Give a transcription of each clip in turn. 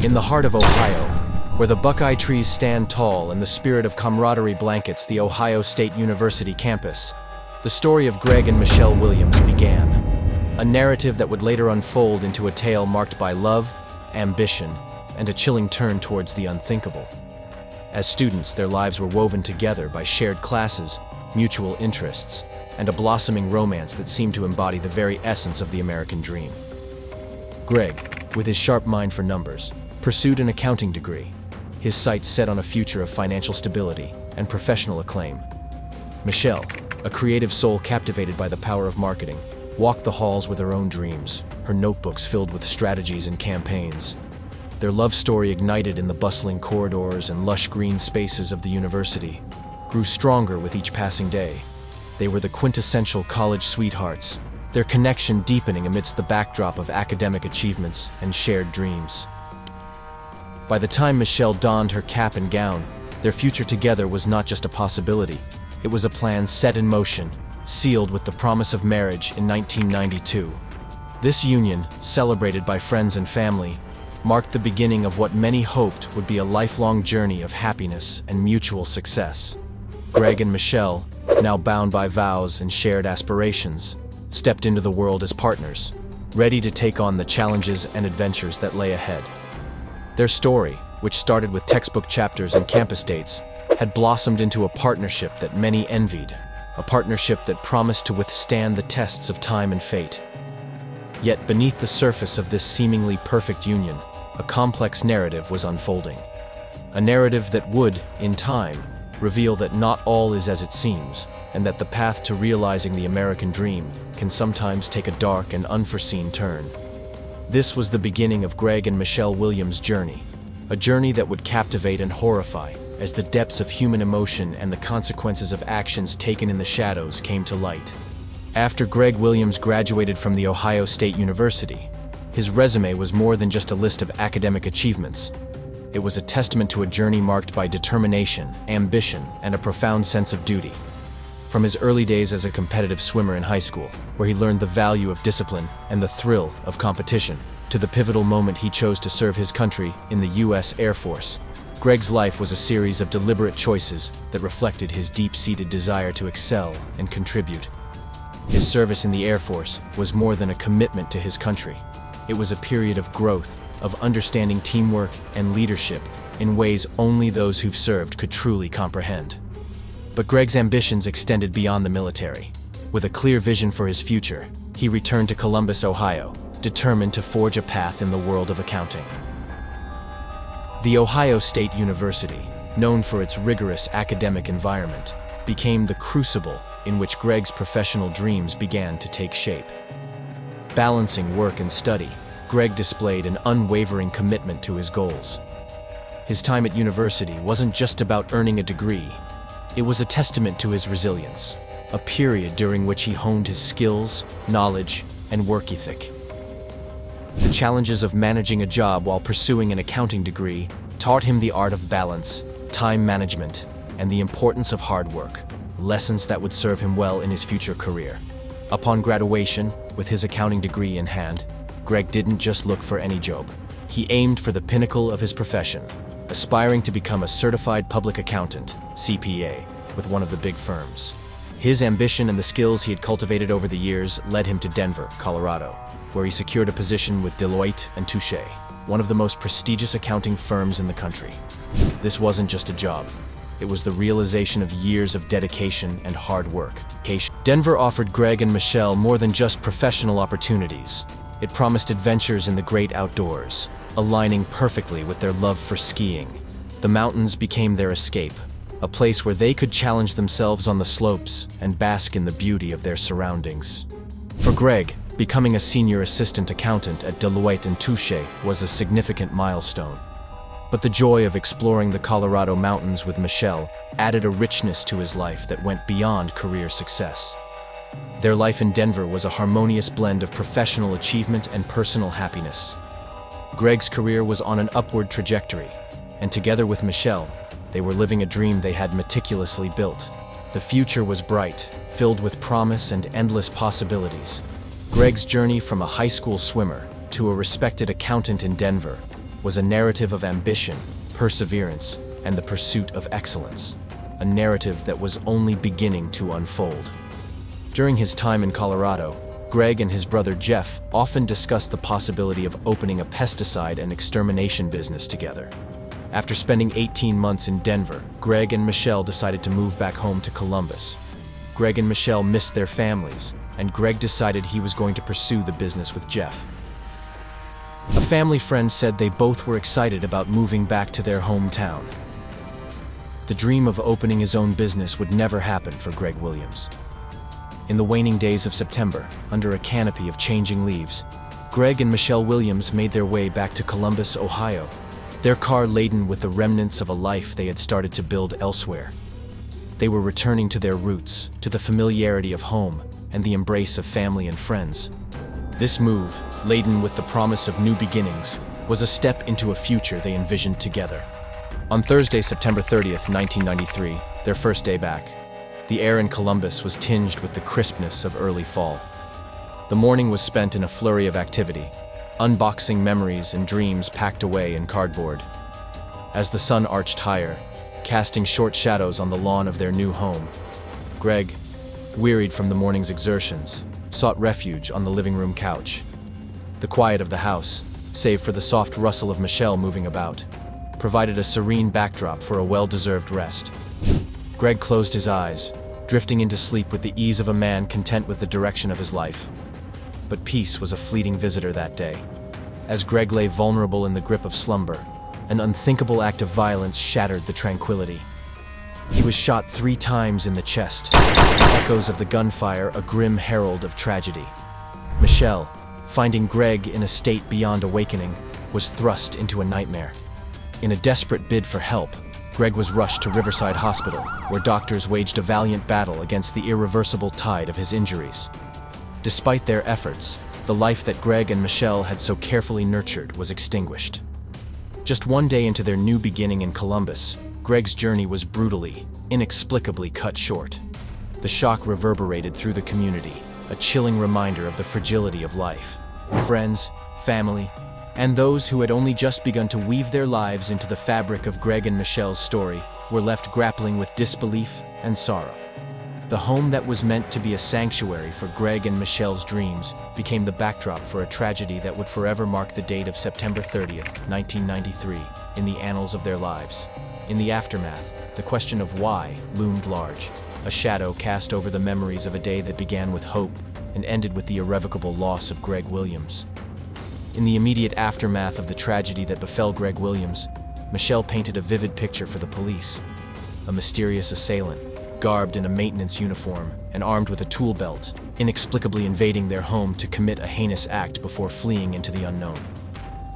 In the heart of Ohio, where the buckeye trees stand tall and the spirit of camaraderie blankets the Ohio State University campus, the story of Greg and Michele Williams began. A narrative that would later unfold into a tale marked by love, ambition, and a chilling turn towards the unthinkable. As students, their lives were woven together by shared classes, mutual interests, and a blossoming romance that seemed to embody the very essence of the American dream. Greg, with his sharp mind for numbers, pursued an accounting degree, his sights set on a future of financial stability and professional acclaim. Michele, a creative soul captivated by the power of marketing, walked the halls with her own dreams, her notebooks filled with strategies and campaigns. Their love story, ignited in the bustling corridors and lush green spaces of the university, grew stronger with each passing day. They were the quintessential college sweethearts, their connection deepening amidst the backdrop of academic achievements and shared dreams. By the time Michele donned her cap and gown, their future together was not just a possibility. It was a plan set in motion, sealed with the promise of marriage in 1992. This union, celebrated by friends and family, marked the beginning of what many hoped would be a lifelong journey of happiness and mutual success. Greg and Michele, now bound by vows and shared aspirations, stepped into the world as partners, ready to take on the challenges and adventures that lay ahead. Their story, which started with textbook chapters and campus dates, had blossomed into a partnership that many envied, a partnership that promised to withstand the tests of time and fate. Yet beneath the surface of this seemingly perfect union, a complex narrative was unfolding. A narrative that would, in time, reveal that not all is as it seems, and that the path to realizing the American dream can sometimes take a dark and unforeseen turn. This was the beginning of Greg and Michele Williams' journey, a journey that would captivate and horrify as the depths of human emotion and the consequences of actions taken in the shadows came to light. After Greg Williams graduated from the Ohio State University, his resume was more than just a list of academic achievements. It was a testament to a journey marked by determination, ambition, and a profound sense of duty. From his early days as a competitive swimmer in high school, where he learned the value of discipline and the thrill of competition, to the pivotal moment he chose to serve his country in the U.S. Air Force, Greg's life was a series of deliberate choices that reflected his deep-seated desire to excel and contribute. His service in the Air Force was more than a commitment to his country. It was a period of growth, of understanding teamwork and leadership in ways only those who've served could truly comprehend. But Greg's ambitions extended beyond the military. With a clear vision for his future, he returned to Columbus, Ohio, determined to forge a path in the world of accounting. The Ohio State University, known for its rigorous academic environment, became the crucible in which Greg's professional dreams began to take shape. Balancing work and study, Greg displayed an unwavering commitment to his goals. His time at university wasn't just about earning a degree. It was a testament to his resilience, a period during which he honed his skills, knowledge, and work ethic. The challenges of managing a job while pursuing an accounting degree taught him the art of balance, time management, and the importance of hard work, lessons that would serve him well in his future career. Upon graduation, with his accounting degree in hand, Greg didn't just look for any job. He aimed for the pinnacle of his profession, aspiring to become a certified public accountant, CPA, with one of the big firms. His ambition and the skills he had cultivated over the years led him to Denver, Colorado, where he secured a position with Deloitte and Touche, one of the most prestigious accounting firms in the country. This wasn't just a job. It was the realization of years of dedication and hard work. Denver offered Greg and Michele more than just professional opportunities. It promised adventures in the great outdoors, aligning perfectly with their love for skiing. The mountains became their escape, a place where they could challenge themselves on the slopes and bask in the beauty of their surroundings. For Greg, becoming a senior assistant accountant at Deloitte and Touche was a significant milestone. But the joy of exploring the Colorado mountains with Michele added a richness to his life that went beyond career success. Their life in Denver was a harmonious blend of professional achievement and personal happiness. Greg's career was on an upward trajectory, and together with Michele, they were living a dream they had meticulously built. The future was bright, filled with promise and endless possibilities. Greg's journey from a high school swimmer to a respected accountant in Denver was a narrative of ambition, perseverance, and the pursuit of excellence, a narrative that was only beginning to unfold. During his time in Colorado, Greg and his brother Jeff often discussed the possibility of opening a pesticide and extermination business together. After spending 18 months in Denver, Greg and Michele decided to move back home to Columbus. Greg and Michele missed their families, and Greg decided he was going to pursue the business with Jeff. A family friend said they both were excited about moving back to their hometown. The dream of opening his own business would never happen for Greg Williams. In the waning days of September, under a canopy of changing leaves, Greg and Michele Williams made their way back to Columbus, Ohio, their car laden with the remnants of a life they had started to build elsewhere. They were returning to their roots, to the familiarity of home, and the embrace of family and friends. This move, laden with the promise of new beginnings, was a step into a future they envisioned together. On Thursday, September 30th, 1993, their first day back, the air in Columbus was tinged with the crispness of early fall. The morning was spent in a flurry of activity, unboxing memories and dreams packed away in cardboard. As the sun arched higher, casting short shadows on the lawn of their new home, Greg, wearied from the morning's exertions, sought refuge on the living room couch. The quiet of the house, save for the soft rustle of Michele moving about, provided a serene backdrop for a well-deserved rest. Greg closed his eyes, drifting into sleep with the ease of a man content with the direction of his life. But peace was a fleeting visitor that day. As Greg lay vulnerable in the grip of slumber, an unthinkable act of violence shattered the tranquility. He was shot 3 times in the chest, echoes of the gunfire a grim herald of tragedy. Michele, finding Greg in a state beyond awakening, was thrust into a nightmare. In a desperate bid for help, Greg was rushed to Riverside Hospital, where doctors waged a valiant battle against the irreversible tide of his injuries. Despite their efforts, the life that Greg and Michele had so carefully nurtured was extinguished. Just one day into their new beginning in Columbus, Greg's journey was brutally, inexplicably cut short. The shock reverberated through the community, a chilling reminder of the fragility of life. Friends, family, and those who had only just begun to weave their lives into the fabric of Greg and Michele's story were left grappling with disbelief and sorrow. The home that was meant to be a sanctuary for Greg and Michele's dreams became the backdrop for a tragedy that would forever mark the date of September 30th, 1993, in the annals of their lives. In the aftermath, the question of why loomed large, a shadow cast over the memories of a day that began with hope and ended with the irrevocable loss of Greg Williams. In the immediate aftermath of the tragedy that befell Greg Williams, Michele painted a vivid picture for the police. A mysterious assailant, garbed in a maintenance uniform and armed with a tool belt, inexplicably invading their home to commit a heinous act before fleeing into the unknown.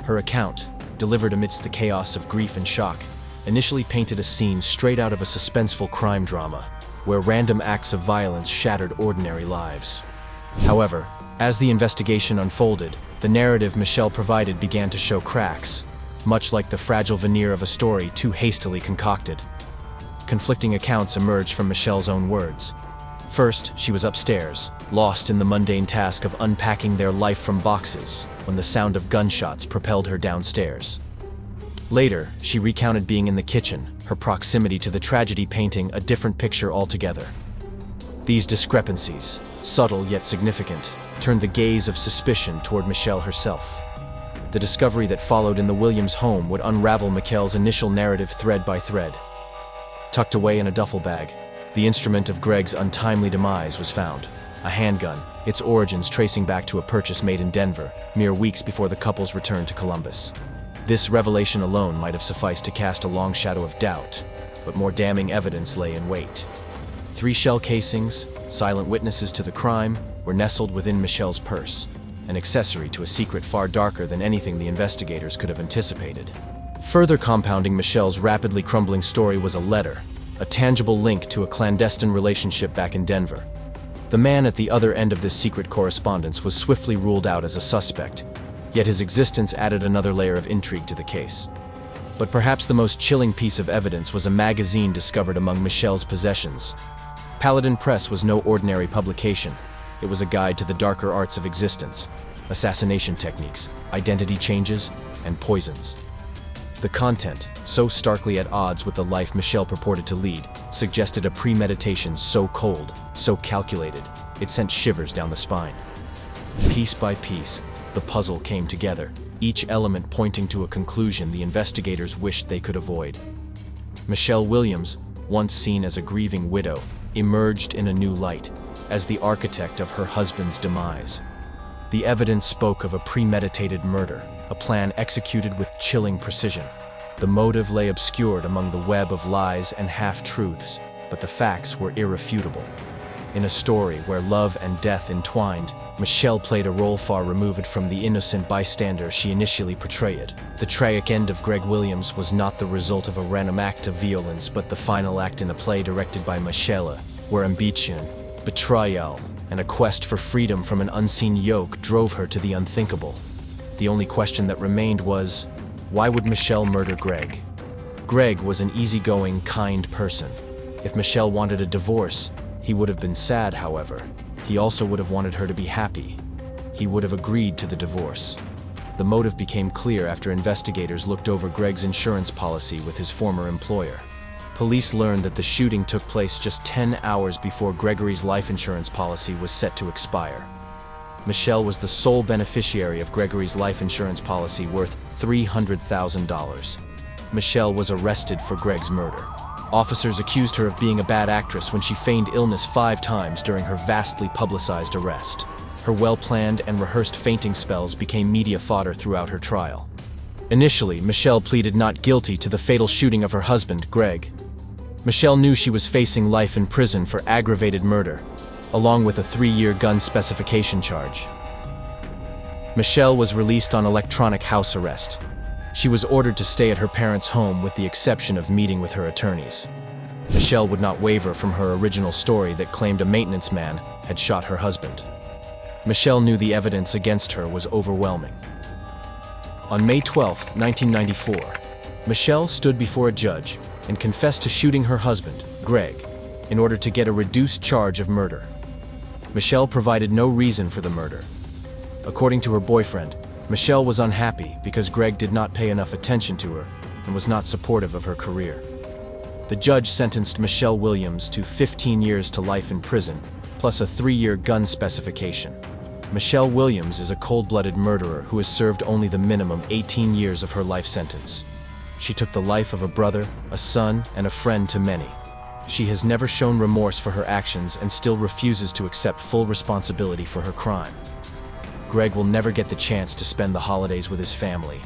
Her account, delivered amidst the chaos of grief and shock, initially painted a scene straight out of a suspenseful crime drama, where random acts of violence shattered ordinary lives. However, as the investigation unfolded, the narrative Michele provided began to show cracks, much like the fragile veneer of a story too hastily concocted. Conflicting accounts emerged from Michele's own words. First, she was upstairs, lost in the mundane task of unpacking their life from boxes, when the sound of gunshots propelled her downstairs. Later, she recounted being in the kitchen, her proximity to the tragedy painting a different picture altogether. These discrepancies, subtle yet significant, turned the gaze of suspicion toward Michele herself. The discovery that followed in the Williams home would unravel Michele's initial narrative thread by thread. Tucked away in a duffel bag, the instrument of Greg's untimely demise was found, a handgun, its origins tracing back to a purchase made in Denver, mere weeks before the couple's return to Columbus. This revelation alone might have sufficed to cast a long shadow of doubt, but more damning evidence lay in wait. 3 shell casings, silent witnesses to the crime, were nestled within Michele's purse, an accessory to a secret far darker than anything the investigators could have anticipated. Further compounding Michele's rapidly crumbling story was a letter, a tangible link to a clandestine relationship back in Denver. The man at the other end of this secret correspondence was swiftly ruled out as a suspect, yet his existence added another layer of intrigue to the case. But perhaps the most chilling piece of evidence was a magazine discovered among Michele's possessions. Paladin Press was no ordinary publication. It was a guide to the darker arts of existence, assassination techniques, identity changes, and poisons. The content, so starkly at odds with the life Michele purported to lead, suggested a premeditation so cold, so calculated, it sent shivers down the spine. Piece by piece, the puzzle came together, each element pointing to a conclusion the investigators wished they could avoid. Michele Williams, once seen as a grieving widow, emerged in a new light, as the architect of her husband's demise. The evidence spoke of a premeditated murder, a plan executed with chilling precision. The motive lay obscured among the web of lies and half-truths, but the facts were irrefutable. In a story where love and death entwined, Michele played a role far removed from the innocent bystander she initially portrayed. The tragic end of Greg Williams was not the result of a random act of violence, but the final act in a play directed by Michele, where ambition, betrayal, and a quest for freedom from an unseen yoke drove her to the unthinkable. The only question that remained was, why would Michele murder Greg? Greg was an easygoing, kind person. If Michele wanted a divorce, he would have been sad, however. He also would have wanted her to be happy. He would have agreed to the divorce. The motive became clear after investigators looked over Greg's insurance policy with his former employer. Police learned that the shooting took place just 10 hours before Gregory's life insurance policy was set to expire. Michele was the sole beneficiary of Gregory's life insurance policy worth $300,000. Michele was arrested for Greg's murder. Officers accused her of being a bad actress when she feigned illness 5 times during her vastly publicized arrest. Her well-planned and rehearsed fainting spells became media fodder throughout her trial. Initially, Michele pleaded not guilty to the fatal shooting of her husband, Greg. Michele knew she was facing life in prison for aggravated murder, along with a 3-year gun specification charge. Michele was released on electronic house arrest. She was ordered to stay at her parents' home with the exception of meeting with her attorneys. Michele would not waver from her original story that claimed a maintenance man had shot her husband. Michele knew the evidence against her was overwhelming. On May 12, 1994, Michele stood before a judge and confessed to shooting her husband, Greg, in order to get a reduced charge of murder. Michele provided no reason for the murder. According to her boyfriend, Michele was unhappy because Greg did not pay enough attention to her and was not supportive of her career. The judge sentenced Michele Williams to 15 years to life in prison, plus a 3-year gun specification. Michele Williams is a cold-blooded murderer who has served only the minimum 18 years of her life sentence. She took the life of a brother, a son, and a friend to many. She has never shown remorse for her actions and still refuses to accept full responsibility for her crime. Greg will never get the chance to spend the holidays with his family,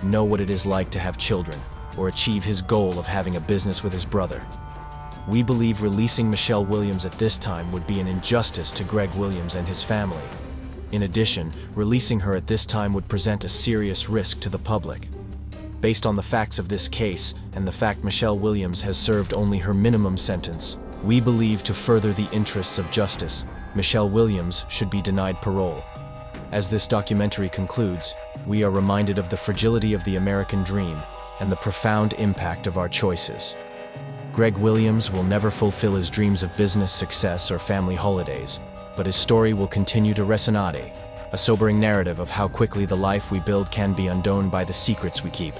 know what it is like to have children, or achieve his goal of having a business with his brother. We believe releasing Michele Williams at this time would be an injustice to Greg Williams and his family. In addition, releasing her at this time would present a serious risk to the public. Based on the facts of this case and the fact Michele Williams has served only her minimum sentence, we believe to further the interests of justice, Michele Williams should be denied parole. As this documentary concludes, we are reminded of the fragility of the American dream and the profound impact of our choices. Greg Williams will never fulfill his dreams of business success or family holidays, but his story will continue to resonate, a sobering narrative of how quickly the life we build can be undone by the secrets we keep.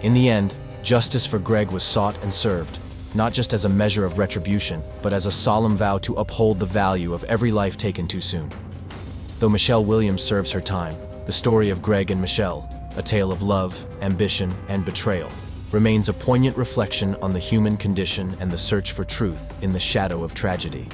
In the end, justice for Greg was sought and served, not just as a measure of retribution, but as a solemn vow to uphold the value of every life taken too soon. Though Michele Williams serves her time, the story of Greg and Michele, a tale of love, ambition, and betrayal, remains a poignant reflection on the human condition and the search for truth in the shadow of tragedy.